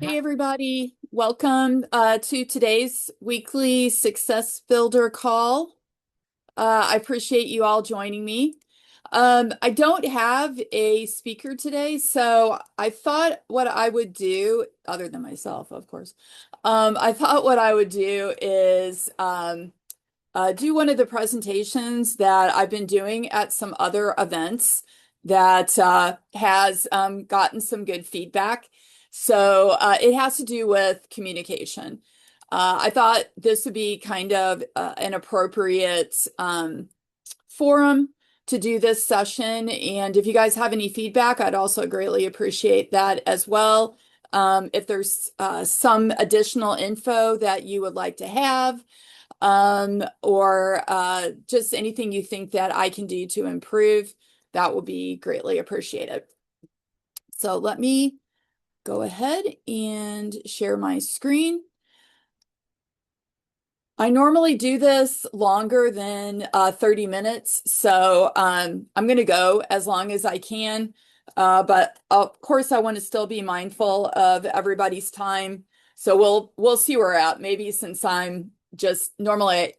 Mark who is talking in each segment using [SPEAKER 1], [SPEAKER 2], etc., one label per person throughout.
[SPEAKER 1] Hey everybody, welcome to today's weekly Success Builder call. I appreciate you all joining me. I don't have a speaker today, so I thought what I would do, other than myself, of course, I thought what I would do is do one of the presentations that I've been doing at some other events that has gotten some good feedback. So it has to do with communication. I thought this would be kind of an appropriate forum to do this session. And if you guys have any feedback, I'd also greatly appreciate that as well. If there's some additional info that you would like to have, or just anything you think that I can do to improve, that will be greatly appreciated. So let me go ahead and share my screen. I normally do this longer than 30 minutes, so I'm going to go as long as I can. But of course, I want to still be mindful of everybody's time. So we'll see where we're at. Maybe since I'm just normally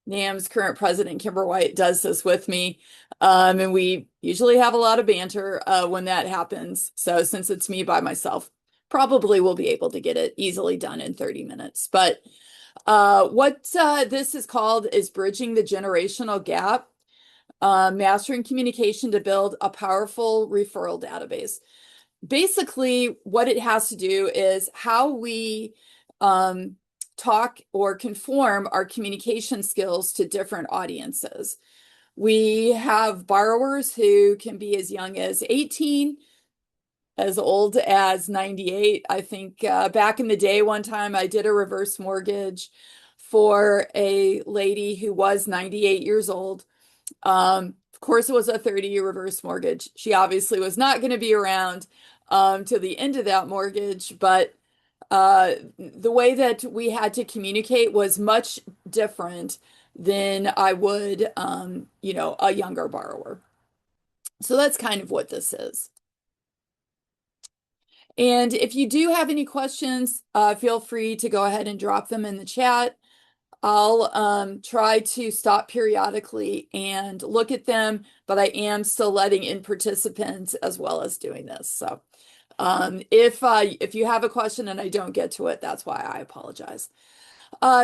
[SPEAKER 1] NAM's current president, Kimber White, does this with me. And we usually have a lot of banter when that happens. So since it's me by myself, probably we'll be able to get it easily done in 30 minutes. But what this is called is Bridging the Generational Gap, Mastering Communication to Build a Powerful Referral Database. Basically, what it has to do is how we talk or conform our communication skills to different audiences. We have borrowers who can be as young as 18, as old as 98. I think back in the day, one time I did a reverse mortgage for a lady who was 98 years old. Of course, it was a 30-year reverse mortgage. She obviously was not going to be around to the end of that mortgage, but the way that we had to communicate was much different than I would, a younger borrower. So that's kind of what this is. And if you do have any questions, feel free to go ahead and drop them in the chat. I'll try to stop periodically and look at them, but I am still letting in participants as well as doing this. So if you have a question and I don't get to it, that's why I apologize.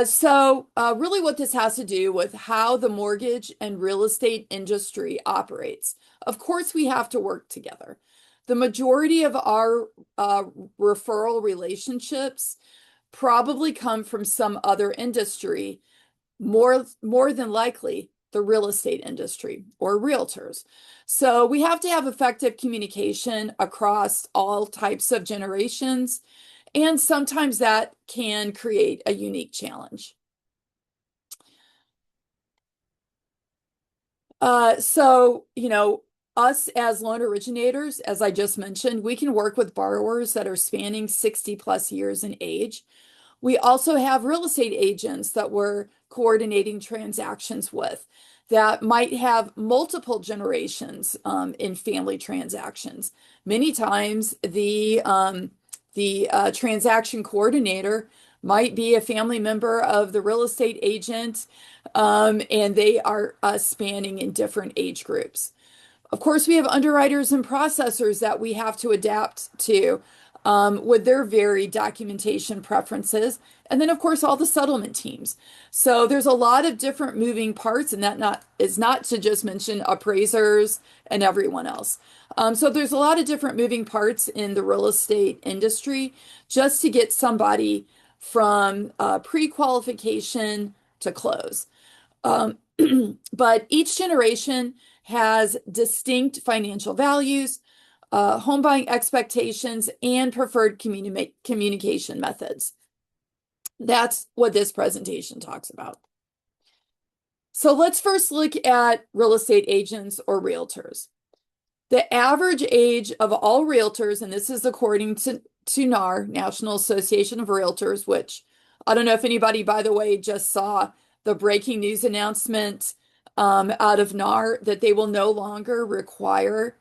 [SPEAKER 1] So really what this has to do with how the mortgage and real estate industry operates. Of course, we have to work together. The majority of our referral relationships probably come from some other industry, more than likely the real estate industry or realtors. So we have to have effective communication across all types of generations, and sometimes that can create a unique challenge. Us as loan originators, as I just mentioned, we can work with borrowers that are spanning 60 plus years in age. We also have real estate agents that we're coordinating transactions with that might have multiple generations in family transactions. Many times the transaction coordinator might be a family member of the real estate agent, and they are spanning in different age groups. Of course, we have underwriters and processors that we have to adapt to with their varied documentation preferences. And then, of course, all the settlement teams. So there's a lot of different moving parts, and that is not to just mention appraisers and everyone else. So there's a lot of different moving parts in the real estate industry just to get somebody from pre-qualification to close. But each generation has distinct financial values, home buying expectations, and preferred communication methods. That's what this presentation talks about. So let's first look at real estate agents or realtors. The average age of all realtors, and this is according to NAR, National Association of Realtors, which I don't know if anybody, by the way, just saw the breaking news announcement out of NAR that they will no longer require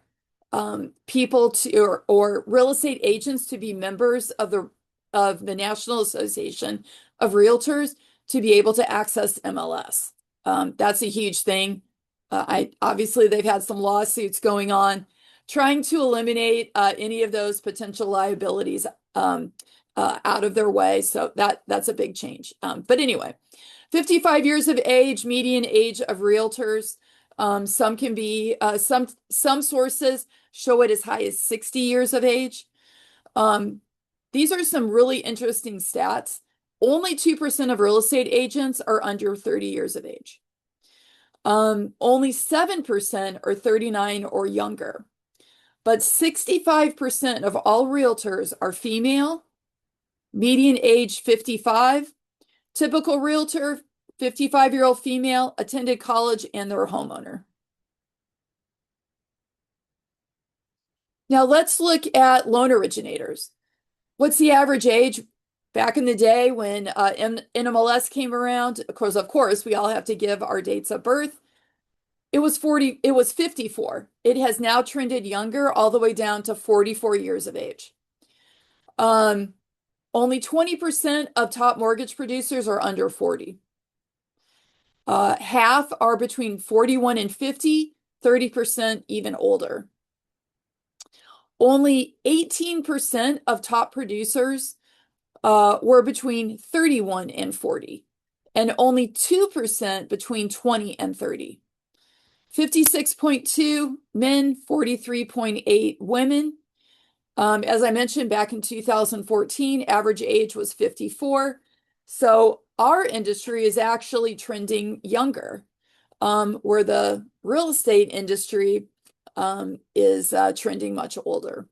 [SPEAKER 1] people to or real estate agents to be members of the National Association of Realtors to be able to access MLS. That's a huge thing. Obviously they've had some lawsuits going on trying to eliminate any of those potential liabilities out of their way. So that's a big change. But anyway, 55 years of age, median age of realtors. Some can be some sources show it as high as 60 years of age. These are some really interesting stats. Only 2% of real estate agents are under 30 years of age. Only 7% are 39 or younger. But 65% of all realtors are female, median age 55, typical realtor, 55-year-old female, attended college, and they're a homeowner. Now let's look at loan originators. What's the average age? Back in the day when NMLS came around, of course, we all have to give our dates of birth. It was 54. It has now trended younger all the way down to 44 years of age. Only 20% of top mortgage producers are under 40. Half are between 41 and 50, 30% even older. Only 18% of top producers were between 31 and 40, and only 2% between 20 and 30. 56.2 men, 43.8 women. As I mentioned, back in 2014, average age was 54. So our industry is actually trending younger, where the real estate industry is trending much older.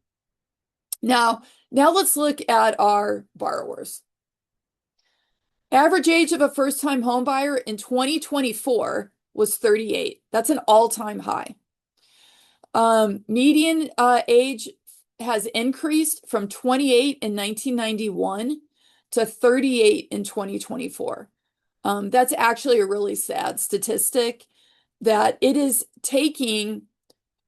[SPEAKER 1] Now let's look at our borrowers. Average age of a first-time home buyer in 2024 was 38. That's an all-time high. Median age has increased from 28 in 1991 to 38 in 2024. That's actually a really sad statistic that it is taking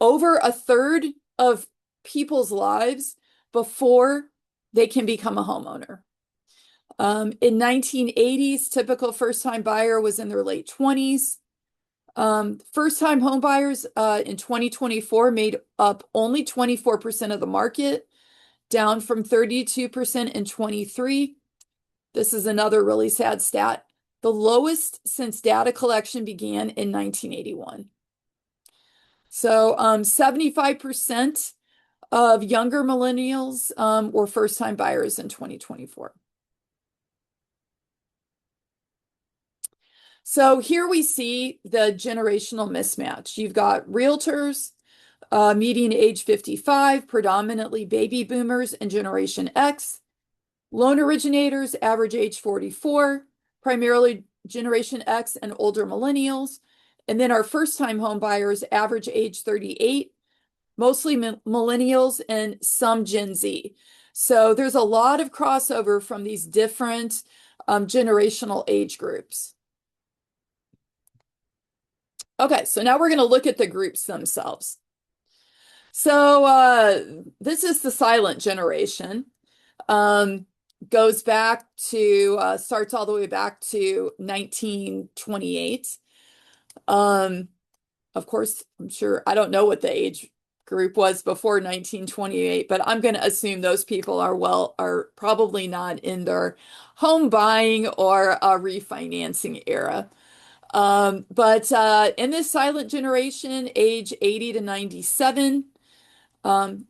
[SPEAKER 1] over a third of people's lives before they can become a homeowner. In 1980s, typical first-time buyer was in their late 20s. First-time home buyers in 2024 made up only 24% of the market, down from 32% in 23. This is another really sad stat, the lowest since data collection began in 1981. So 75% of younger millennials were first-time buyers in 2024. So here we see the generational mismatch. You've got realtors, median age 55, predominantly baby boomers and Generation X. Loan originators, average age 44, primarily Generation X and older millennials. And then our first-time home buyers, average age 38, mostly millennials and some Gen Z. So there's a lot of crossover from these different generational age groups. Okay, so now we're going to look at the groups themselves. So this is the silent generation. Goes back to, starts all the way back to 1928. Of course, I'm sure, I don't know what the age group was before 1928, but I'm going to assume those people are probably not in their home buying or refinancing era. But in this silent generation, age 80 to 97,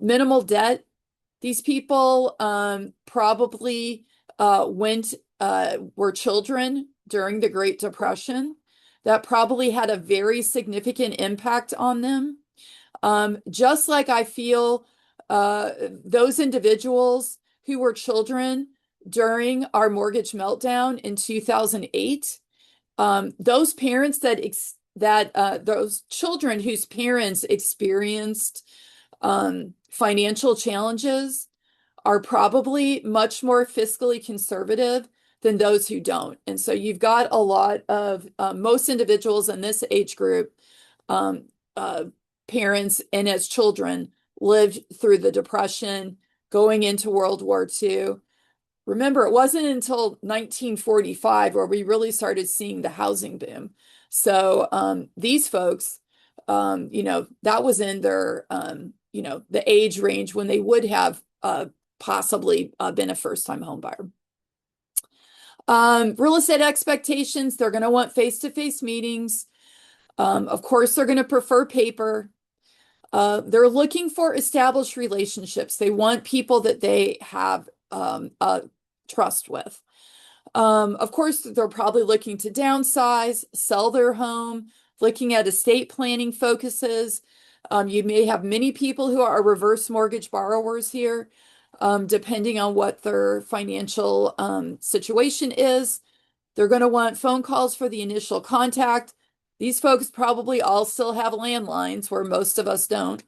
[SPEAKER 1] minimal debt. These people probably were children during the Great Depression. That probably had a very significant impact on them. Just like I feel those individuals who were children during our mortgage meltdown in 2008, those parents those children whose parents experienced financial challenges are probably much more fiscally conservative than those who don't. And so you've got a lot of most individuals in this age group, parents and as children lived through the Depression, going into World War II. Remember, it wasn't until 1945 where we really started seeing the housing boom. So these folks, that was in their, the age range when they would have possibly been a first-time home buyer. Real estate expectations, they're going to want face-to-face meetings. Of course, they're going to prefer paper. They're looking for established relationships. They want people that they have trust with. Of course, they're probably looking to downsize, sell their home, looking at estate planning focuses. You may have many people who are reverse mortgage borrowers here, depending on what their financial situation is. They're going to want phone calls for the initial contact. These folks probably all still have landlines where most of us don't.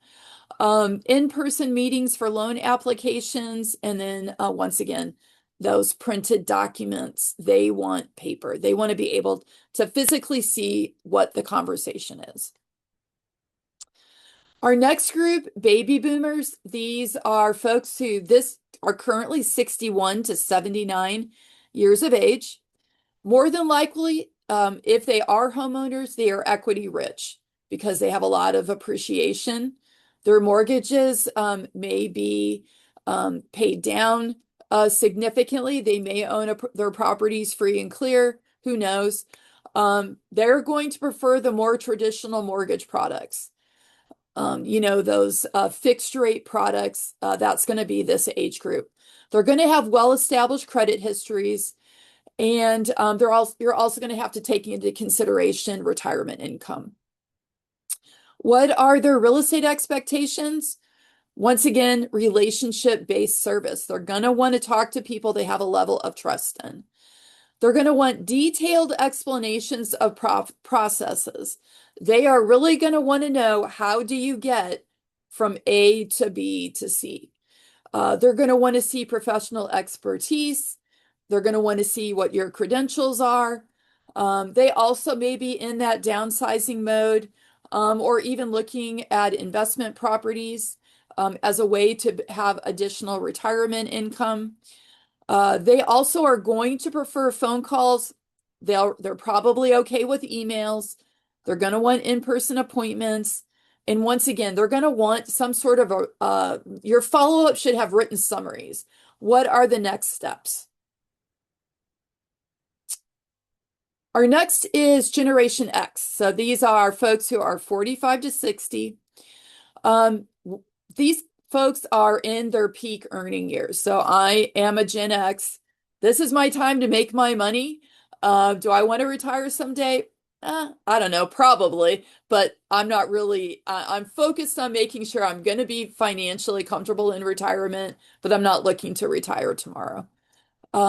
[SPEAKER 1] In-person meetings for loan applications, and then once again, those printed documents, they want paper. They want to be able to physically see what the conversation is. Our next group, baby boomers, these are folks who are currently 61 to 79 years of age. More than likely, if they are homeowners, they are equity rich because they have a lot of appreciation. Their mortgages may be paid down significantly. They may own their properties free and clear. Who knows? They're going to prefer the more traditional mortgage products. Those fixed rate products, that's going to be this age group. They're going to have well-established credit histories, and you're also going to have to take into consideration retirement income. What are their real estate expectations? Once again, relationship-based service. They're going to want to talk to people they have a level of trust in. They're going to want detailed explanations of processes. They are really going to want to know, how do you get from A to B to C? They're going to want to see professional expertise. They're going to want to see what your credentials are. They also may be in that downsizing mode, or even looking at investment properties as a way to have additional retirement income. They also are going to prefer phone calls. They're probably okay with emails. They're going to want in-person appointments. And once again, they're going to want some sort of your follow-up should have written summaries. What are the next steps? Our next is Generation X. So these are folks who are 45 to 60. These folks are in their peak earning years. So I am a Gen X. This is my time to make my money. Do I want to retire someday? I don't know, probably, but I'm not really, I'm focused on making sure I'm going to be financially comfortable in retirement, but I'm not looking to retire tomorrow. We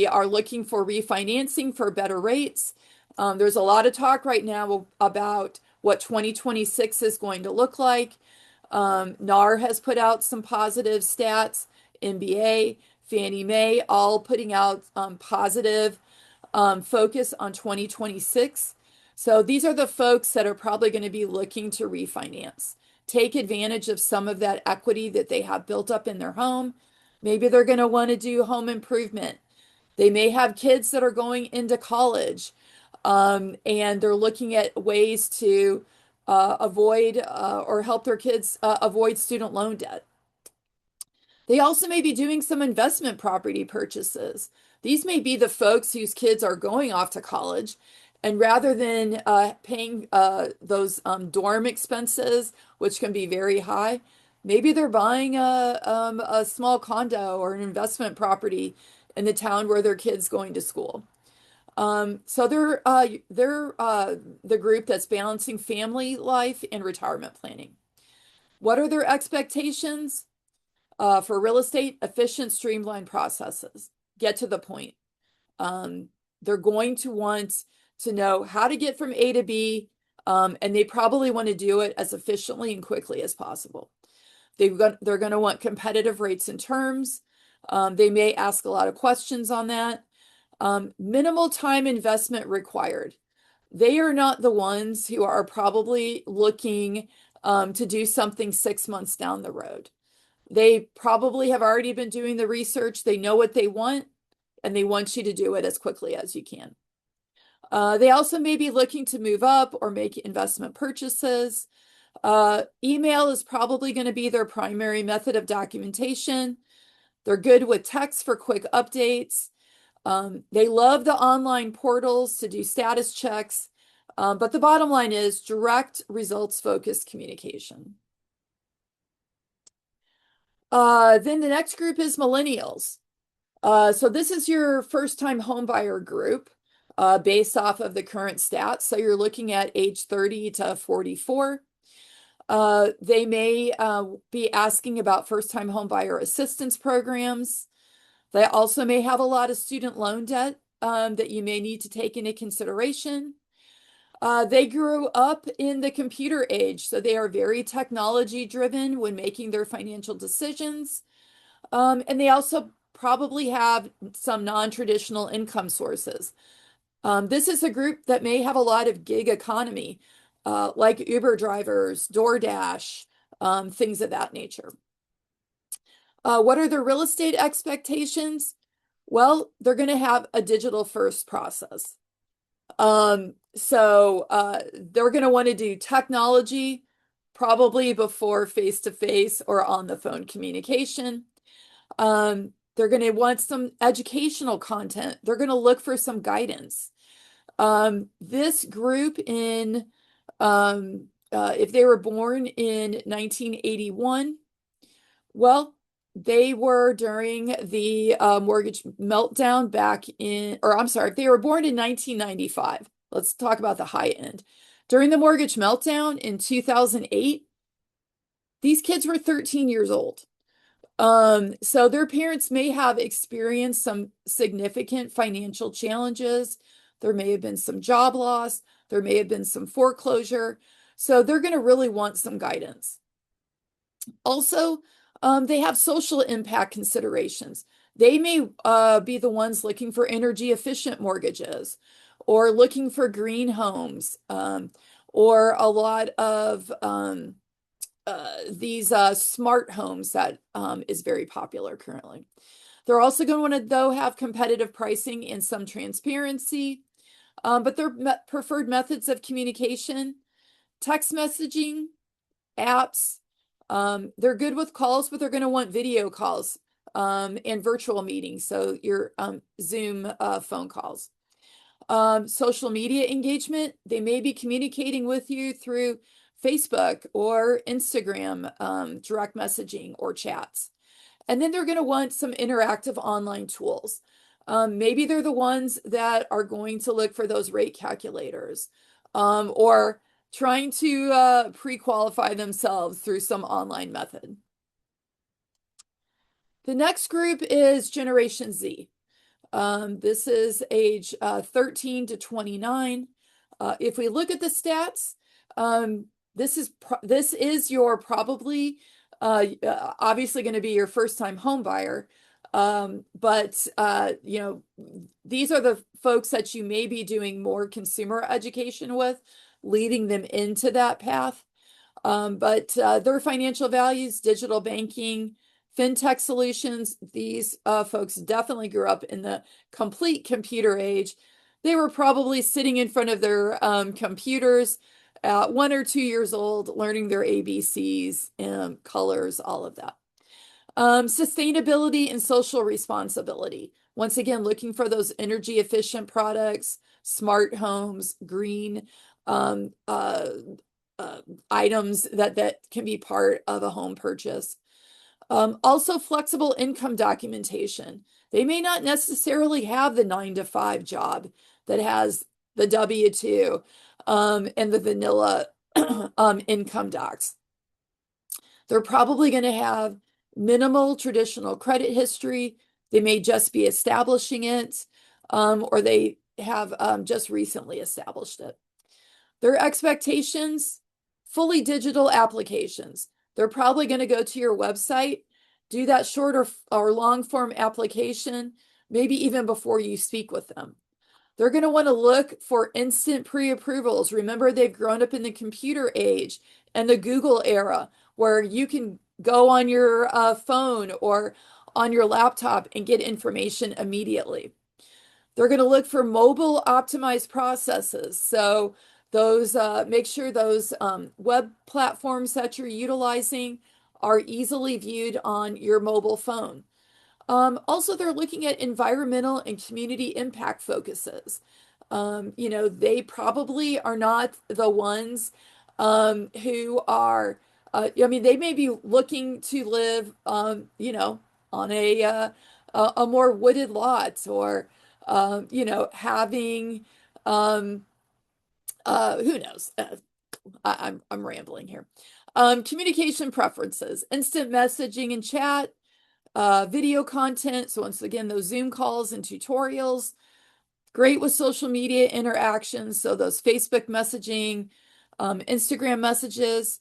[SPEAKER 1] are looking for refinancing for better rates. There's a lot of talk right now about what 2026 is going to look like. NAR has put out some positive stats, MBA, Fannie Mae, all putting out positive focus on 2026. So these are the folks that are probably going to be looking to refinance, take advantage of some of that equity that they have built up in their home. Maybe they're going to want to do home improvement. They may have kids that are going into college, and they're looking at ways to avoid or help their kids avoid student loan debt. They also may be doing some investment property purchases. These may be the folks whose kids are going off to college, and rather than paying those dorm expenses, which can be very high, maybe they're buying a small condo or an investment property in the town where their kid's going to school. So they're the group that's balancing family life and retirement planning. What are their expectations? For real estate, efficient, streamlined processes. Get to the point. They're going to want to know how to get from A to B, and they probably want to do it as efficiently and quickly as possible. They're going to want competitive rates and terms. They may ask a lot of questions on that. Minimal time investment required. They are not the ones who are probably looking to do something 6 months down the road. They probably have already been doing the research. They know what they want, and they want you to do it as quickly as you can. They also may be looking to move up or make investment purchases. Email is probably going to be their primary method of documentation. They're good with text for quick updates. They love the online portals to do status checks. But the bottom line is direct, results-focused communication. Then the next group is millennials. So this is your first-time homebuyer group based off of the current stats. So you're looking at age 30 to 44. They may be asking about first-time homebuyer assistance programs. They also may have a lot of student loan debt that you may need to take into consideration. They grew up in the computer age, so they are very technology driven when making their financial decisions. And they also probably have some non-traditional income sources. This is a group that may have a lot of gig economy, like Uber drivers, DoorDash, things of that nature. What are their real estate expectations? Well, they're going to have a digital first process. So they're going to want to do technology probably before face-to-face or on the phone communication. They're going to want some educational content. They're going to look for some guidance. This group if they were born in 1981, well, they were during the mortgage meltdown if they were born in 1995, let's talk about the high end. During the mortgage meltdown in 2008, these kids were 13 years old. So their parents may have experienced some significant financial challenges. There may have been some job loss. There may have been some foreclosure. So they're going to really want some guidance. Also, they have social impact considerations. They may be the ones looking for energy efficient mortgages or looking for green homes or a lot of these smart homes that is very popular currently. They're also going to want to, though, have competitive pricing and some transparency, but their preferred methods of communication, text messaging, apps. They're good with calls, but they're going to want video calls and virtual meetings, so your Zoom phone calls. Social media engagement, they may be communicating with you through Facebook or Instagram, direct messaging or chats. And then they're going to want some interactive online tools. Maybe they're the ones that are going to look for those rate calculators or trying to pre-qualify themselves through some online method. The next group is Generation Z. This is age 13 to 29. If we look at the stats, this is your probably obviously going to be your first time home buyer. But these are the folks that you may be doing more consumer education with, leading them into that path. But their financial values, digital banking, fintech solutions, these folks definitely grew up in the complete computer age. They were probably sitting in front of their computers at 1 or 2 years old, learning their ABCs and colors, all of that. Sustainability and social responsibility. Once again, looking for those energy efficient products, smart homes, green items that can be part of a home purchase. Also flexible income documentation. They may not necessarily have the 9-to-5 job that has the W-2 and the vanilla income docs. They're probably going to have minimal traditional credit history. They may just be establishing it, or they have just recently established it. Their expectations, fully digital applications. They're probably going to go to your website, do that short or long form application, maybe even before you speak with them. They're going to want to look for instant pre-approvals. Remember, they've grown up in the computer age and the Google era where you can go on your phone or on your laptop and get information immediately. They're going to look for mobile optimized processes. So those make sure those web platforms that you're utilizing are easily viewed on your mobile phone. Also, they're looking at environmental and community impact focuses. They probably are not the ones who are, they may be looking to live, on a more wooded lot or, having, um, who knows? I'm rambling here. Communication preferences, instant messaging and chat, video content. So once again, those Zoom calls and tutorials, great with social media interactions. So those Facebook messaging, Instagram messages,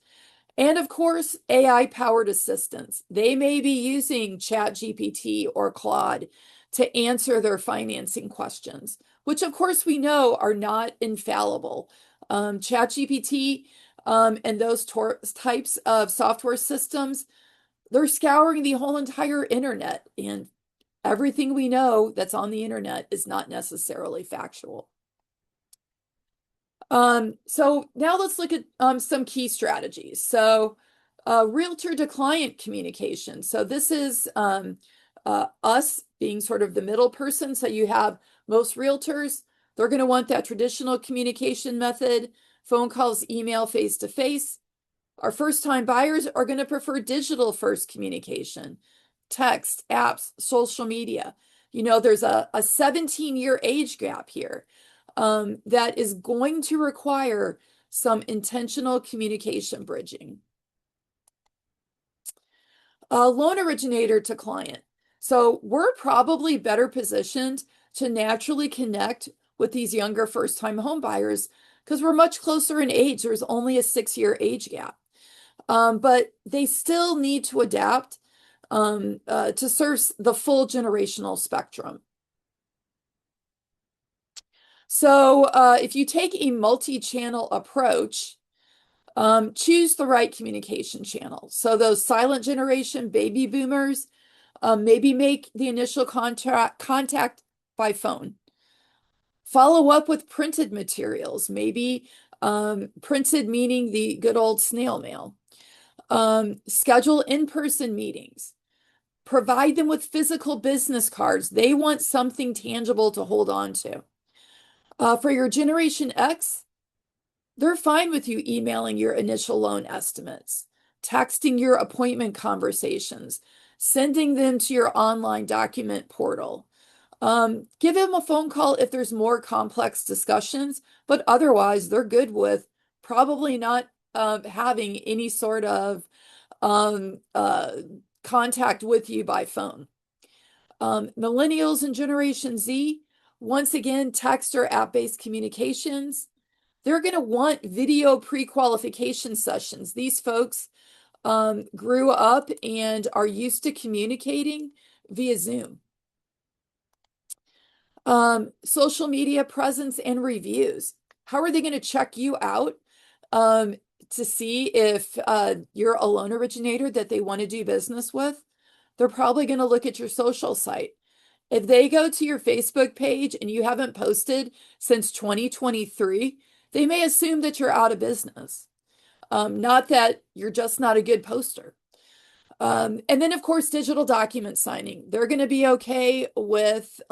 [SPEAKER 1] and of course, AI powered assistants. They may be using ChatGPT or Claude to answer their financing questions, which of course we know are not infallible. ChatGPT and those types of software systems, they're scouring the whole entire internet, and everything we know that's on the internet is not necessarily factual. So now let's look at some key strategies. So realtor to client communication. So this is us being sort of the middle person. So you have most realtors, they're going to want that traditional communication method, phone calls, email, face-to-face. Our first-time buyers are going to prefer digital first communication, text, apps, social media. There's a 17-year age gap here that is going to require some intentional communication bridging. Loan originator to client. So we're probably better positioned to naturally connect with these younger first-time home buyers because we're much closer in age. There's only a 6-year age gap. But they still need to adapt to serve the full generational spectrum. So if you take a multi-channel approach, choose the right communication channel. So those silent generation baby boomers, maybe make the initial contact by phone. Follow up with printed materials, maybe printed meaning the good old snail mail. Schedule in-person meetings. Provide them with physical business cards. They want something tangible to hold on to. For your Generation X, they're fine with you emailing your initial loan estimates, texting your appointment conversations, sending them to your online document portal. Give them a phone call if there's more complex discussions, but otherwise they're good with probably not having any sort of contact with you by phone. Millennials and Generation Z, once again, text or app-based communications. They're going to want video pre-qualification sessions. These folks grew up and are used to communicating via Zoom. Social media presence and reviews. How are they going to check you out to see if you're a loan originator that they want to do business with? They're probably going to look at your social site. If they go to your Facebook page and you haven't posted since 2023, they may assume that you're out of business. Not that you're just not a good poster. And then, of course, digital document signing. They're going to be okay with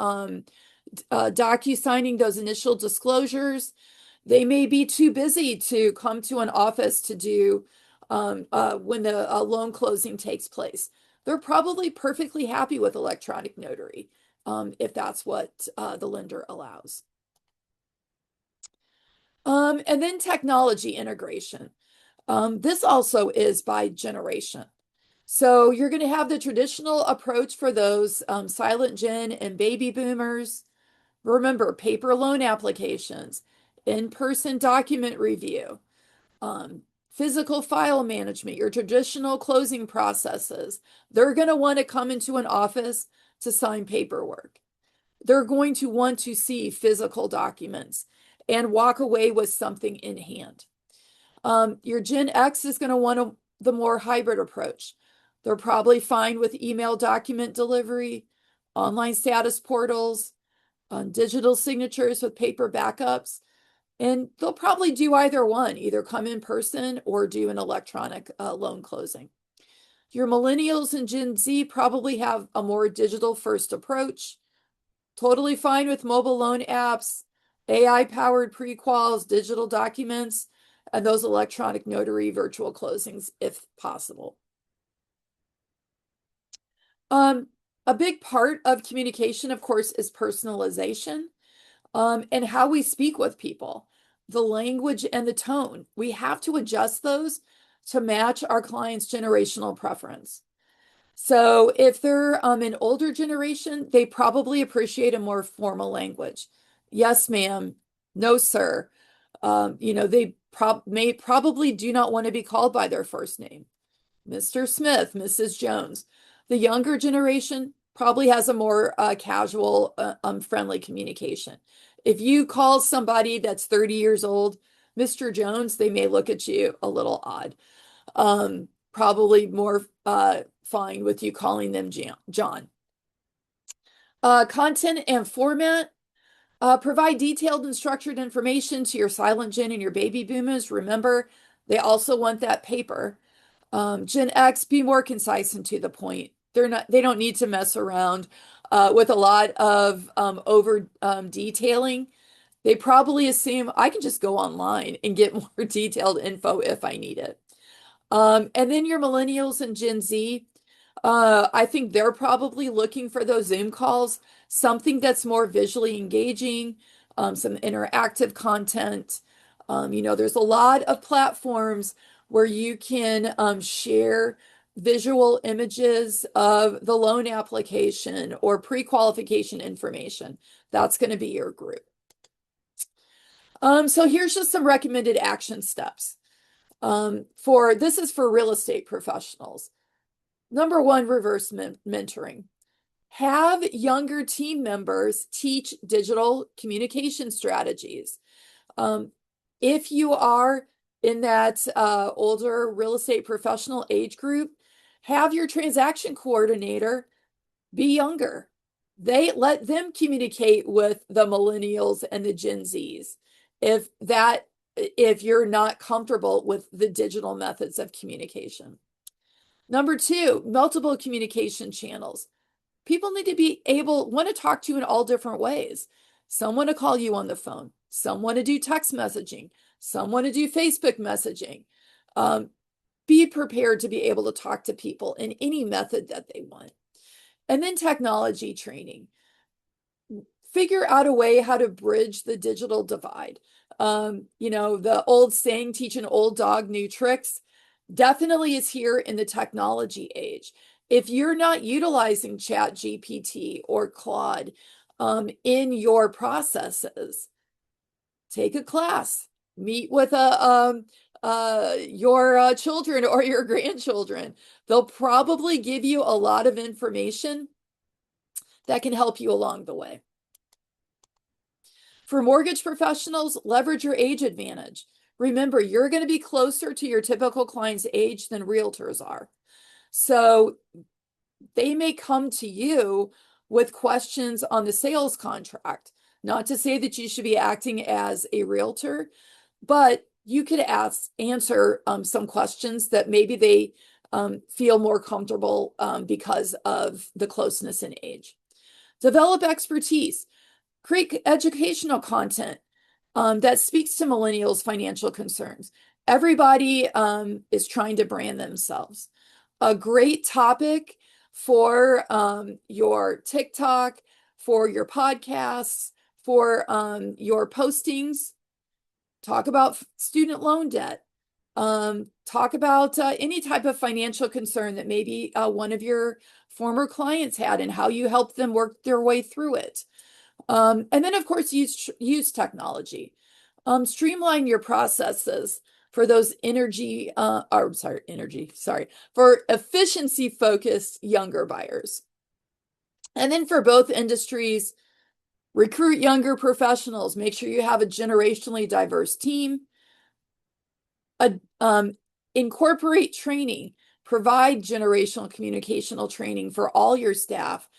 [SPEAKER 1] docu-signing those initial disclosures. They may be too busy to come to an office to do when the loan closing takes place. They're probably perfectly happy with electronic notary if that's what the lender allows. And then technology integration. This also is by generation. So you're going to have the traditional approach for those silent gen and baby boomers. Remember, paper loan applications, in-person document review, physical file management, your traditional closing processes. They're going to want to come into an office to sign paperwork. They're going to want to see physical documents and walk away with something in hand. Your Gen X is going to want the more hybrid approach. They're probably fine with email document delivery, online status portals, digital signatures with paper backups, and they'll probably do either one, either come in person or do an electronic loan closing. Your millennials and Gen Z probably have a more digital first approach, totally fine with mobile loan apps, AI powered pre-quals, digital documents, and those electronic notary virtual closings if possible. A big part of communication, of course, is personalization, and how we speak with people, the language and the tone. We have to adjust those to match our client's generational preference. So if they're an older generation, they probably appreciate a more formal language. Yes, ma'am. No, sir. They probably do not want to be called by their first name. Mr. Smith, Mrs. Jones. The younger generation probably has a more casual, friendly communication. If you call somebody that's 30 years old, Mr. Jones, they may look at you a little odd. Probably more fine with you calling them John. Content and format. Provide detailed and structured information to your silent Gen and your baby boomers. Remember, they also want that paper. Gen X, be more concise and to the point. They don't need to mess around with a lot of over detailing. They probably assume I can just go online and get more detailed info if I need it. And then your millennials and Gen Z, I think they're probably looking for those Zoom calls, something that's more visually engaging, some interactive content. There's a lot of platforms where you can share visual images of the loan application or pre-qualification information. That's going to be your group. So here's just some recommended action steps. This is for real estate professionals. Number one, reverse mentoring. Have younger team members teach digital communication strategies. If you are in that older real estate professional age group, have your transaction coordinator be younger. They let them communicate with the millennials and the Gen Zs. If you're not comfortable with the digital methods of communication. Number two, multiple communication channels. People need to want to talk to you in all different ways. Some want to call you on the phone. Some want to do text messaging. Some want to do Facebook messaging. Be prepared to be able to talk to people in any method that they want. And then technology training. Figure out a way how to bridge the digital divide. The old saying, teach an old dog new tricks, definitely is here in the technology age. If you're not utilizing ChatGPT or Claude in your processes, take a class, meet with your children or your grandchildren. They'll probably give you a lot of information that can help you along the way. For mortgage professionals, leverage your age advantage. Remember, you're going to be closer to your typical client's age than realtors are. So they may come to you with questions on the sales contract. Not to say that you should be acting as a realtor, but you could answer some questions that maybe they feel more comfortable because of the closeness in age. Develop expertise. Create educational content that speaks to millennials' financial concerns. Everybody is trying to brand themselves. A great topic for your TikTok, for your podcasts, for your postings. Talk about student loan debt. Talk about any type of financial concern that maybe one of your former clients had and how you helped them work their way through it. And then, of course, use technology. Streamline your processes for those for efficiency-focused younger buyers. And then for both industries, Recruit younger professionals. Make sure you have a generationally diverse team. Incorporate training. Provide generational communicational training for all your staff.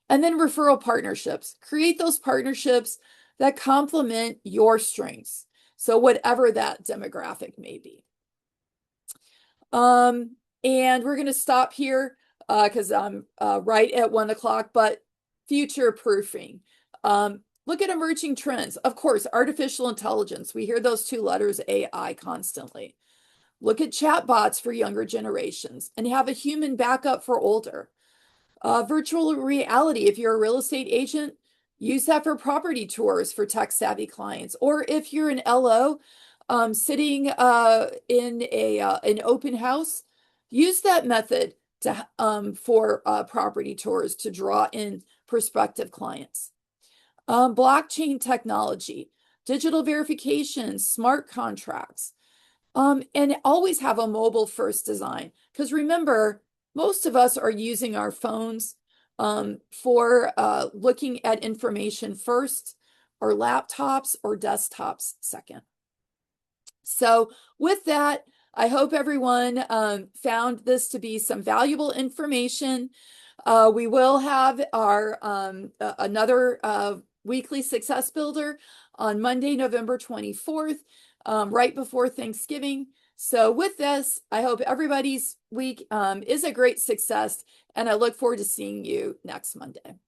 [SPEAKER 1] And then referral partnerships. Create those partnerships that complement your strengths. So whatever that demographic may be. And we're going to stop here because I'm right at 1 o'clock, but future proofing. Look at emerging trends. Of course, artificial intelligence. We hear those two letters AI constantly. Look at chatbots for younger generations and have a human backup for older. Virtual reality, if you're a real estate agent, use that for property tours for tech-savvy clients. Or if you're an LO sitting in an open house, use that method to for property tours to draw in prospective clients. Blockchain technology, digital verification, smart contracts. And always have a mobile first design. Because remember, most of us are using our phones for looking at information first, or laptops or desktops second. So with that, I hope everyone found this to be some valuable information. We will have our another weekly success builder on Monday, November 24th, right before Thanksgiving. So with this, I hope everybody's week is a great success, and I look forward to seeing you next Monday.